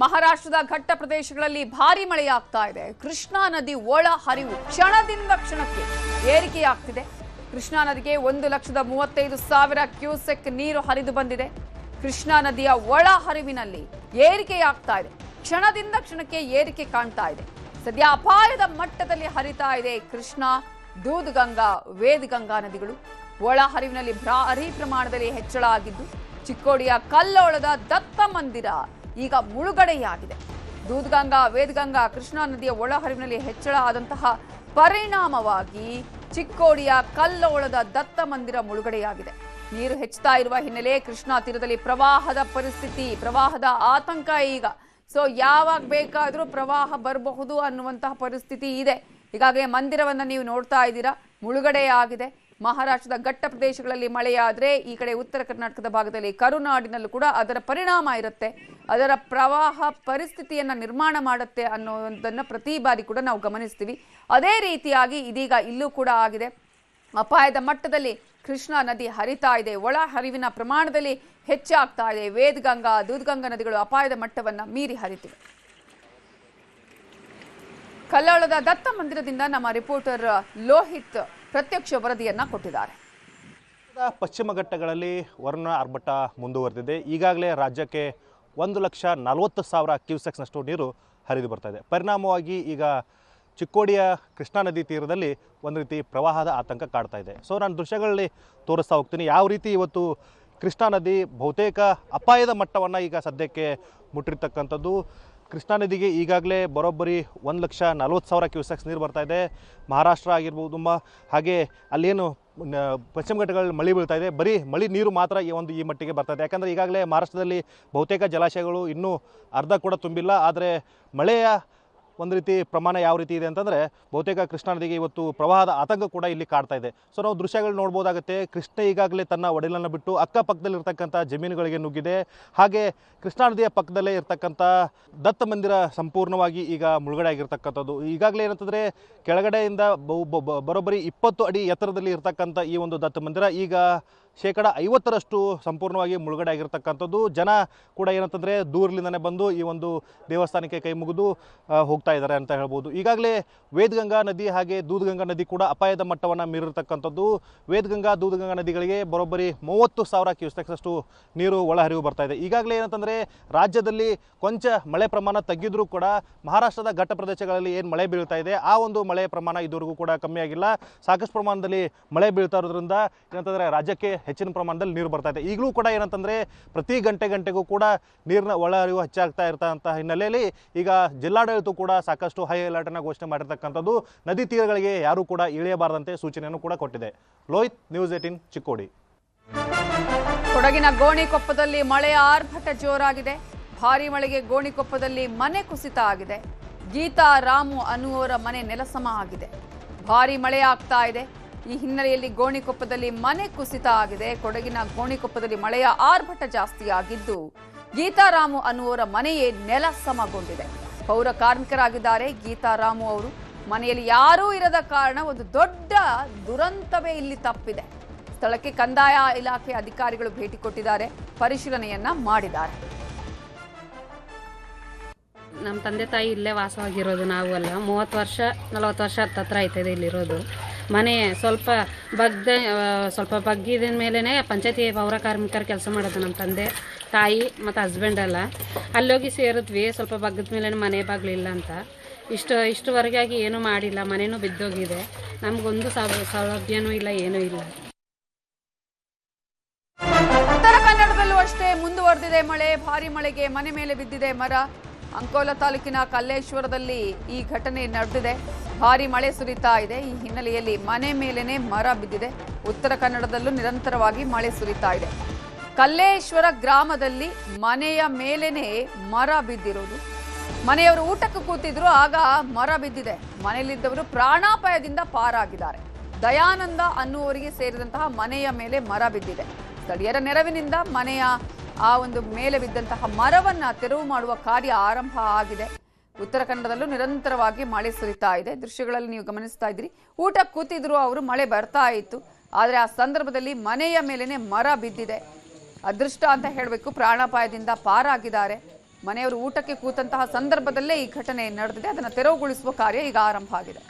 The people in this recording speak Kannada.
ಮಹಾರಾಷ್ಟ್ರದ ಘಟ್ಟ ಪ್ರದೇಶಗಳಲ್ಲಿ ಭಾರಿ ಮಳೆಯಾಗ್ತಾ ಇದೆ. ಕೃಷ್ಣಾ ನದಿ ಒಳ ಹರಿವು ಕ್ಷಣದಿಂದ ಕ್ಷಣಕ್ಕೆ ಏರಿಕೆಯಾಗ್ತಿದೆ. ಕೃಷ್ಣಾ ನದಿಗೆ 1,35,000 ಕ್ಯೂಸೆಕ್ ನೀರು ಹರಿದು ಬಂದಿದೆ. ಕೃಷ್ಣಾ ನದಿಯ ಒಳ ಹರಿವಿನಲ್ಲಿ ಏರಿಕೆಯಾಗ್ತಾ ಇದೆ. ಕ್ಷಣದಿಂದ ಕ್ಷಣಕ್ಕೆ ಏರಿಕೆ ಕಾಣ್ತಾ ಇದೆ. ಸದ್ಯ ಅಪಾಯದ ಮಟ್ಟದಲ್ಲಿ ಹರಿತಾ ಇದೆ ಕೃಷ್ಣಾ, ದೂದ್ಗಂಗಾ, ವೇದಗಂಗಾ ನದಿಗಳು. ಒಳ ಹರಿವಿನಲ್ಲಿ ಭಾರೀ ಪ್ರಮಾಣದಲ್ಲಿ ಹೆಚ್ಚಳ ಆಗಿದ್ದು ಚಿಕ್ಕೋಡಿಯ ಕಲ್ಲೋಳದ ದತ್ತ ಮಂದಿರ ಈಗ ಮುಳುಗಡೆಯಾಗಿದೆ. ದೂದ್ಗಂಗಾ, ವೇದಗಂಗಾ, ಕೃಷ್ಣಾ ನದಿಯ ಒಳ ಹರಿವಿನಲ್ಲಿ ಹೆಚ್ಚಳ ಆದಂತಹ ಪರಿಣಾಮವಾಗಿ ಚಿಕ್ಕೋಡಿಯ ಕಲ್ಲೋಳದ ದತ್ತ ಮಂದಿರ ಮುಳುಗಡೆಯಾಗಿದೆ. ನೀರು ಹೆಚ್ಚುತ್ತಾ ಇರುವ ಹಿನ್ನೆಲೆ ಕೃಷ್ಣಾ ತೀರದಲ್ಲಿ ಪ್ರವಾಹದ ಪರಿಸ್ಥಿತಿ, ಪ್ರವಾಹದ ಆತಂಕ ಈಗ. ಸೊ ಯಾವಾಗ ಬೇಕಾದರೂ ಪ್ರವಾಹ ಬರಬಹುದು ಅನ್ನುವಂತಹ ಪರಿಸ್ಥಿತಿ ಇದೆ. ಹೀಗಾಗಿ ಮಂದಿರವನ್ನು ನೀವು ನೋಡ್ತಾ ಇದ್ದೀರಾ, ಮುಳುಗಡೆಯಾಗಿದೆ. ಮಹಾರಾಷ್ಟ್ರದ ಘಟ್ಟ ಪ್ರದೇಶಗಳಲ್ಲಿ ಮಳೆಯಾದರೆ ಈ ಕಡೆ ಉತ್ತರ ಕರ್ನಾಟಕದ ಭಾಗದಲ್ಲಿ ಕರುನಾಡಿನಲ್ಲೂ ಕೂಡ ಅದರ ಪರಿಣಾಮ ಇರುತ್ತೆ, ಅದರ ಪ್ರವಾಹ ಪರಿಸ್ಥಿತಿಯನ್ನು ನಿರ್ಮಾಣ ಮಾಡುತ್ತೆ ಅನ್ನೋದನ್ನು ಪ್ರತಿ ಬಾರಿ ಕೂಡ ನಾವು ಗಮನಿಸ್ತೀವಿ. ಅದೇ ರೀತಿಯಾಗಿ ಇದೀಗ ಇಲ್ಲೂ ಕೂಡ ಆಗಿದೆ. ಅಪಾಯದ ಮಟ್ಟದಲ್ಲಿ ಕೃಷ್ಣಾ ನದಿ ಹರಿತಾ ಇದೆ. ಒಳ ಹರಿವಿನ ಪ್ರಮಾಣದಲ್ಲಿ ಹೆಚ್ಚಾಗ್ತಾ ಇದೆ. ವೇದಗಂಗಾ, ದೂದ್ಗಂಗಾ ನದಿಗಳು ಅಪಾಯದ ಮಟ್ಟವನ್ನು ಮೀರಿ ಹರಿತಿವೆ. ಕಲ್ಲೋಳದ ದತ್ತ ಮಂದಿರದಿಂದ ನಮ್ಮ ರಿಪೋರ್ಟರ್ ಲೋಹಿತ್ ಪ್ರತ್ಯಕ್ಷ ವರದಿಯನ್ನ ಕೊಟ್ಟಿದ್ದಾರೆ. ಪಶ್ಚಿಮ ಘಟ್ಟಗಳಲ್ಲಿ ವರುಣ ಆರ್ಭಟ ಮುಂದುವರೆದಿದೆ. ಈಗಾಗಲೇ ರಾಜ್ಯಕ್ಕೆ 1,40,000 ಕ್ಯೂಸೆಕ್ಸ್ನಷ್ಟು ನೀರು ಹರಿದು ಬರ್ತಾ ಇದೆ. ಪರಿಣಾಮವಾಗಿ ಈಗ ಚಿಕ್ಕೋಡಿಯ ಕೃಷ್ಣಾ ನದಿ ತೀರದಲ್ಲಿ ಒಂದು ರೀತಿ ಪ್ರವಾಹದ ಆತಂಕ ಕಾಡ್ತಾ ಇದೆ. ಸೊ ನಾನು ದೃಶ್ಯಗಳಲ್ಲಿ ತೋರಿಸ್ತಾ ಹೋಗ್ತೀನಿ ಯಾವ ರೀತಿ ಇವತ್ತು ಕೃಷ್ಣಾ ನದಿ ಬಹುತೇಕ ಅಪಾಯದ ಮಟ್ಟವನ್ನು ಈಗ ಸದ್ಯಕ್ಕೆ ಮುಟ್ಟಿರ್ತಕ್ಕಂಥದ್ದು. ಕೃಷ್ಣಾ ನದಿಗೆ ಈಗಾಗಲೇ ಬರೋಬ್ಬರಿ 1,40,000 ಕ್ಯೂಸೆಕ್ಸ್ ನೀರು ಬರ್ತಾ ಇದೆ. ಮಹಾರಾಷ್ಟ್ರ ಆಗಿರ್ಬೋದು, ಹಾಗೆ ಅಲ್ಲೇನು ಪಶ್ಚಿಮ ಘಟ್ಟಗಳಲ್ಲಿ ಮಳೆ ಬೀಳ್ತಾ ಇದೆ. ಬರೀ ಮಳೆ ನೀರು ಮಾತ್ರ ಈ ಮಟ್ಟಿಗೆ ಬರ್ತಾ ಇದೆ. ಯಾಕಂದರೆ ಈಗಾಗಲೇ ಮಹಾರಾಷ್ಟ್ರದಲ್ಲಿ ಬಹುತೇಕ ಜಲಾಶಯಗಳು ಇನ್ನೂ ಅರ್ಧ ಕೂಡ ತುಂಬಿಲ್ಲ. ಆದರೆ ಮಳೆಯ ಒಂದು ರೀತಿ ಪ್ರಮಾಣ ಯಾವ ರೀತಿ ಇದೆ ಅಂತಂದರೆ ಬಹುತೇಕ ಕೃಷ್ಣಾ ನದಿಗೆ ಇವತ್ತು ಪ್ರವಾಹದ ಆತಂಕ ಕೂಡ ಇಲ್ಲಿ ಕಾಡ್ತಾ ಇದೆ. ಸೊ ನಾವು ದೃಶ್ಯಗಳು ನೋಡ್ಬೋದಾಗುತ್ತೆ. ಕೃಷ್ಣ ಈಗಾಗಲೇ ತನ್ನ ಒಡಲನ್ನು ಬಿಟ್ಟು ಅಕ್ಕಪಕ್ಕದಲ್ಲಿರ್ತಕ್ಕಂಥ ಜಮೀನುಗಳಿಗೆ ನುಗ್ಗಿದೆ. ಹಾಗೆ ಕೃಷ್ಣಾ ನದಿಯ ಪಕ್ಕದಲ್ಲೇ ಇರ್ತಕ್ಕಂಥ ದತ್ತ ಮಂದಿರ ಸಂಪೂರ್ಣವಾಗಿ ಈಗ ಮುಳುಗಡೆ ಆಗಿರ್ತಕ್ಕಂಥದ್ದು. ಈಗಾಗಲೇ ಏನಂತಂದರೆ ಕೆಳಗಡೆಯಿಂದ ಬರೋಬ್ಬರಿ 20 ಅಡಿ ಎತ್ತರದಲ್ಲಿ ಇರ್ತಕ್ಕಂಥ ಈ ಒಂದು ದತ್ತ ಮಂದಿರ ಈಗ 50% ಸಂಪೂರ್ಣವಾಗಿ ಮುಳುಗಡೆ ಆಗಿರ್ತಕ್ಕಂಥದ್ದು. ಜನ ಕೂಡ ಏನಂತಂದರೆ ದೂರಲಿಂದನೇ ಬಂದು ಈ ಒಂದು ದೇವಸ್ಥಾನಕ್ಕೆ ಕೈ ಮುಗಿದು ಹೋಗ್ತಾ ಇದ್ದಾರೆ ಅಂತ ಹೇಳ್ಬೋದು. ಈಗಾಗಲೇ ವೇದಗಂಗಾ ನದಿ ಹಾಗೆ ದೂದ್ಗಂಗಾ ನದಿ ಕೂಡ ಅಪಾಯದ ಮಟ್ಟವನ್ನು ಮೀರಿರ್ತಕ್ಕಂಥದ್ದು. ವೇದಗಂಗಾ, ದೂದ್ಗಂಗಾ ನದಿಗಳಿಗೆ ಬರೋಬ್ಬರಿ 30,000 ಕ್ಯೂಸೆಕ್ಸಷ್ಟು ನೀರು ಒಳಹರಿವು ಬರ್ತಾ ಇದೆ. ಈಗಾಗಲೇ ಏನಂತಂದರೆ ರಾಜ್ಯದಲ್ಲಿ ಕೊಂಚ ಮಳೆ ಪ್ರಮಾಣ ತಗ್ಗಿದ್ರೂ ಕೂಡ ಮಹಾರಾಷ್ಟ್ರದ ಘಟ್ಟ ಪ್ರದೇಶಗಳಲ್ಲಿ ಏನು ಮಳೆ ಬೀಳ್ತಾ ಇದೆ ಆ ಒಂದು ಮಳೆ ಪ್ರಮಾಣ ಇದುವರೆಗೂ ಕೂಡ ಕಮ್ಮಿ ಆಗಿಲ್ಲ. ಸಾಕಷ್ಟು ಪ್ರಮಾಣದಲ್ಲಿ ಮಳೆ ಬೀಳ್ತಾ ಇರೋದ್ರಿಂದ ಏನಂತಂದರೆ ರಾಜ್ಯಕ್ಕೆ ಹೆಚ್ಚಿನ ಪ್ರಮಾಣದಲ್ಲಿ ನೀರು ಬರ್ತಾ ಇದೆ. ಈಗಲೂ ಕೂಡ ಏನಂತಂದರೆ ಪ್ರತಿ ಗಂಟೆಗೂ ಕೂಡ ನೀರಿನ ಒಳಹರಿವು ಹೆಚ್ಚಾಗ್ತಾ ಇರ್ತಕ್ಕಂಥ ಹಿನ್ನೆಲೆಯಲ್ಲಿ ಈಗ ಜಿಲ್ಲಾಡಳಿತ ಕೂಡ ಸಾಕಷ್ಟು ಹೈ ಅಲರ್ಟ್ ಅನ್ನು ಘೋಷಣೆ ಮಾಡಿರ್ತಕ್ಕಂಥದ್ದು. ನದಿ ತೀರಗಳಿಗೆ ಯಾರೂ ಕೂಡ ಇಳಿಯಬಾರದಂತೆ ಸೂಚನೆಯನ್ನು ಕೂಡ ಕೊಟ್ಟಿದೆ. ಲೋಹಿತ್, ನ್ಯೂಸ್ 18 ಚಿಕ್ಕೋಡಿ. ಕೊಡಗಿನ ಗೋಣಿಕೊಪ್ಪದಲ್ಲಿ ಮಳೆಯ ಆರ್ಭಟ ಜೋರಾಗಿದೆ. ಭಾರೀ ಮಳೆಗೆ ಗೋಣಿಕೊಪ್ಪದಲ್ಲಿ ಮನೆ ಕುಸಿತ ಆಗಿದೆ. ಗೀತಾ ರಾಮು ಅನ್ನುವರ ಮನೆ ನೆಲಸಮ ಆಗಿದೆ. ಭಾರೀ ಮಳೆ ಆಗ್ತಾ ಇದೆ. ಈ ಹಿನ್ನೆಲೆಯಲ್ಲಿ ಗೋಣಿಕೊಪ್ಪದಲ್ಲಿ ಮನೆ ಕುಸಿತ ಆಗಿದೆ. ಕೊಡಗಿನ ಗೋಣಿಕೊಪ್ಪದಲ್ಲಿ ಮಳೆಯ ಆರ್ಭಟ ಜಾಸ್ತಿ ಆಗಿದ್ದು ಗೀತಾರಾಮು ಅನ್ನುವರ ಮನೆಯೇ ನೆಲಸಮಗೊಂಡಿದೆ. ಪೌರ ಕಾರ್ಮಿಕರಾಗಿದ್ದಾರೆ ಗೀತಾರಾಮು ಅವರು. ಮನೆಯಲ್ಲಿ ಯಾರೂ ಇರದ ಕಾರಣ ಒಂದು ದೊಡ್ಡ ದುರಂತವೇ ಇಲ್ಲಿ ತಪ್ಪಿದೆ. ಸ್ಥಳಕ್ಕೆ ಕಂದಾಯ ಇಲಾಖೆ ಅಧಿಕಾರಿಗಳು ಭೇಟಿ ಕೊಟ್ಟಿದ್ದಾರೆ, ಪರಿಶೀಲನೆಯನ್ನ ಮಾಡಿದ್ದಾರೆ. ನಮ್ಮ ತಂದೆ ತಾಯಿ ಇಲ್ಲೇ ವಾಸವಾಗಿರೋದು. ನಾವು ಅಲ್ಲ 30 ವರ್ಷ 40 ವರ್ಷ ಹತ್ತತ್ರ ಆಯ್ತದೆ ಇಲ್ಲಿರೋದು. ಮನೆ ಸ್ವಲ್ಪ ಬಗ್ಗಿದ ಮೇಲೇ ಪಂಚಾಯತಿ ಪೌರ ಕಾರ್ಮಿಕರು ಕೆಲಸ ಮಾಡೋದು ನಮ್ಮ ತಂದೆ ತಾಯಿ ಮತ್ತು ಹಸ್ಬೆಂಡ್ ಎಲ್ಲ. ಅಲ್ಲೋಗಿ ಸೇರಿದ್ವಿ. ಸ್ವಲ್ಪ ಬಗ್ಗದ ಮೇಲೆ ಮನೆ ಬಾಗಿಲಿಲ್ಲ ಅಂತ ಇಷ್ಟುವರೆಗಾಗಿ ಏನೂ ಮಾಡಿಲ್ಲ. ಮನೆಯೂ ಬಿದ್ದೋಗಿದೆ. ನಮಗೊಂದು ಸೌಲಭ್ಯನೂ ಇಲ್ಲ, ಏನೂ ಇಲ್ಲ. ಉತ್ತರ ಕನ್ನಡದಲ್ಲೂ ಅಷ್ಟೇ ಮುಂದುವರೆದಿದೆ ಮಳೆ. ಭಾರಿ ಮಳೆಗೆ ಮನೆ ಮೇಲೆ ಬಿದ್ದಿದೆ ಮರ. ಅಂಕೋಲಾ ತಾಲೂಕಿನ ಕಲ್ಲೇಶ್ವರದಲ್ಲಿ ಈ ಘಟನೆ ನಡೆದಿದೆ. ಭಾರಿ ಮಳೆ ಸುರಿತಾ ಇದೆ. ಈ ಹಿನ್ನೆಲೆಯಲ್ಲಿ ಮನೆ ಮೇಲೇನೆ ಮರ ಬಿದ್ದಿದೆ. ಉತ್ತರ ಕನ್ನಡದಲ್ಲೂ ನಿರಂತರವಾಗಿ ಮಳೆ ಸುರಿತಾ ಇದೆ. ಕಲ್ಲೇಶ್ವರ ಗ್ರಾಮದಲ್ಲಿ ಮನೆಯ ಮೇಲೇನೆ ಮರ ಬಿದ್ದಿರೋದು. ಮನೆಯವರು ಊಟಕ್ಕೆ ಕೂತಿದ್ರು, ಆಗ ಮರ ಬಿದ್ದಿದೆ. ಮನೆಯಲ್ಲಿದ್ದವರು ಪ್ರಾಣಾಪಾಯದಿಂದ ಪಾರಾಗಿದ್ದಾರೆ. ದಯಾನಂದ ಅನ್ನುವರಿಗೆ ಸೇರಿದಂತಹ ಮನೆಯ ಮೇಲೆ ಮರ ಬಿದ್ದಿದೆ. ಸ್ಥಳೀಯರ ನೆರವಿನಿಂದ ಮನೆಯ ಆ ಒಂದು ಮೇಲೆ ಬಿದ್ದಂತಹ ಮರವನ್ನ ತೆರವು ಮಾಡುವ ಕಾರ್ಯ ಆರಂಭ ಆಗಿದೆ. ಉತ್ತರ ಕನ್ನಡದಲ್ಲೂ ನಿರಂತರವಾಗಿ ಮಳೆ ಸುರಿತಾ ಇದೆ. ದೃಶ್ಯಗಳಲ್ಲಿ ನೀವು ಗಮನಿಸ್ತಾ ಇದ್ದೀರಿ. ಊಟ ಕೂತಿದ್ರು ಅವರು, ಮಳೆ ಬರ್ತಾ ಇತ್ತು. ಆದರೆ ಆ ಸಂದರ್ಭದಲ್ಲಿ ಮನೆಯ ಮೇಲೇನೆ ಮರ ಬಿದ್ದಿದೆ. ಅದೃಷ್ಟ ಅಂತ ಹೇಳಬೇಕು, ಪ್ರಾಣಾಪಾಯದಿಂದ ಪಾರಾಗಿದ್ದಾರೆ. ಮನೆಯವರು ಊಟಕ್ಕೆ ಕೂತಂತಹ ಸಂದರ್ಭದಲ್ಲೇ ಈ ಘಟನೆ ನಡೆದಿದೆ. ಅದನ್ನು ತೆರವುಗೊಳಿಸುವ ಕಾರ್ಯ ಈಗ ಆರಂಭ ಆಗಿದೆ.